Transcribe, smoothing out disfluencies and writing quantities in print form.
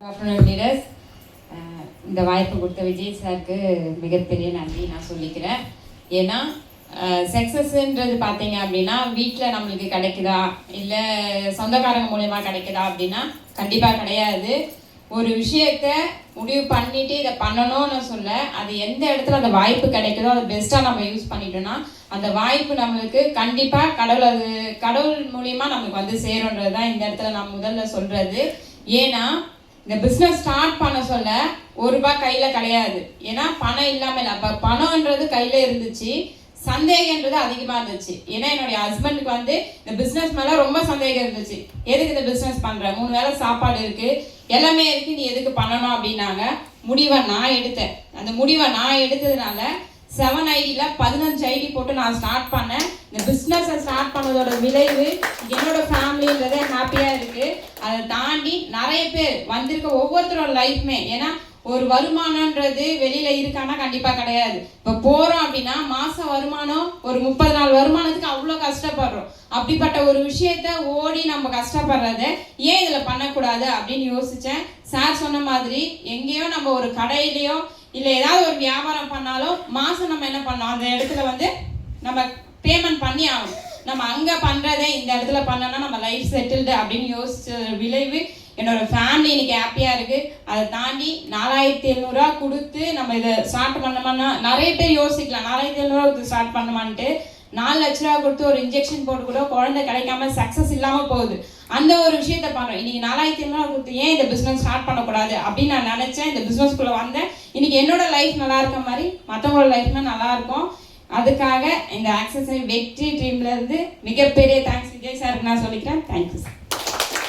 Leaders, இந்த வாய்ப்பு கொடுத்த விஜய் சாருக்கு மிகப்பெரிய நன்றி நான் சொல்லிக்கிறேன். ஏன்னா சக்ஸஸ்ன்றது பார்த்தீங்க அப்படின்னா வீட்டில் நம்மளுக்கு கிடைக்குதா இல்லை சொந்தக்காரங்க மூலயமா கிடைக்குதா அப்படின்னா கண்டிப்பாக கிடையாது. ஒரு விஷயத்த முடிவு பண்ணிட்டு இதை பண்ணணும்னு சொல்ல அது எந்த இடத்துல அந்த வாய்ப்பு கிடைக்குதோ அதை பெஸ்ட்டாக நம்ம யூஸ் பண்ணிட்டோம்னா அந்த வாய்ப்பு நம்மளுக்கு கண்டிப்பாக கடவுள் மூலியமாக நம்மளுக்கு வந்து சேரும்ன்றது தான் இந்த இடத்துல நான் முதல்ல சொல்கிறது. ஏன்னா இந்த பிஸ்னஸ் ஸ்டார்ட் பண்ண சொல்ல ₹1 கையில் கிடையாது. ஏன்னா பணம் இல்லாமல் இல்லை. அப்போ பணம்ன்றது கையில் இருந்துச்சு, சந்தேகன்றது அதிகமாக இருந்துச்சு. ஏன்னா என்னுடைய ஹஸ்பண்டுக்கு வந்து இந்த பிஸ்னஸ் மேலே ரொம்ப சந்தேகம் இருந்துச்சு. எதுக்கு இந்த பிஸ்னஸ் பண்ணுற, 3 வேளை சாப்பாடு இருக்குது, எல்லாமே இருக்குது, நீ எதுக்கு பண்ணணும் அப்படின்னாங்க. முடிவை நான் எடுத்தேன். அந்த முடிவை நான் எடுத்ததுனால 7 ஐடியில் 15 ஐடி போட்டு நான் ஸ்டார்ட் பண்ணேன். இந்த பிஸ்னஸை ஸ்டார்ட் பண்ணதோட விளைவு என்னோட ஃபேமிலின்றதே ஹாப்பியாக இருக்குது. அதை தாண்டி நிறைய பேர் வந்திருக்க ஒவ்வொருத்தரோட லைஃப்மே, ஏன்னா ஒரு வருமானன்றது வெளியில் இருக்கான்னா கண்டிப்பாக கிடையாது. இப்போ போகிறோம் அப்படின்னா மாதம் வருமானம் ஒரு 30 நாள் வருமானத்துக்கு அவ்வளோ கஷ்டப்படுறோம். அப்படிப்பட்ட ஒரு விஷயத்த ஓடி நம்ம கஷ்டப்படுறத ஏன் இதில் பண்ணக்கூடாது அப்படின்னு யோசித்தேன். சார் சொன்ன மாதிரி எங்கேயோ நம்ம ஒரு கடையிலையோ இல்லை ஏதாவது ஒரு வியாபாரம் பண்ணாலும் மாதம் நம்ம என்ன பண்ணோம், அந்த இடத்துல வந்து நம்ம பேமெண்ட் பண்ணி ஆகணும். நம்ம அங்கே பண்ணுறதே இந்த இடத்துல பண்ணோன்னா நம்ம லைஃப் செட்டில்டு அப்படின்னு யோசிச்ச விளைவு என்னோட ஃபேமிலி இன்னைக்கு ஹாப்பியாக இருக்குது. அதை தாண்டி 4700 கொடுத்து நம்ம இதை ஸ்டார்ட் பண்ணோம்னா நிறைய பேர் யோசிக்கலாம், 4700 ஸ்டார்ட் பண்ணமான்ட்டு. 4 லட்ச ரூபா கொடுத்து ஒரு இன்ஜெக்ஷன் போட்டு கூட குழந்தை கிடைக்காம சக்ஸஸ் இல்லாமல் போகுது. அந்த ஒரு விஷயத்த பண்ணுறோம். இன்னைக்கு 4700 கொடுத்து ஏன் இந்த பிஸ்னஸ் ஸ்டார்ட் பண்ணக்கூடாது அப்படின்னு நான் நினச்சேன். இந்த பிஸ்னஸ்குள்ளே வந்தேன். இன்னைக்கு என்னோட லைஃப் நல்லா இருக்க மாதிரி மற்றவங்களோட லைஃப்னா நல்லா இருக்கும். அதுக்காக இந்த ஆக்சஸ் வெற்றி ட்ரீம்லேருந்து மிகப்பெரிய தேங்க்ஸ் விஜய் சாருக்கு நான் சொல்லிக்கிறேன். Thank you sir.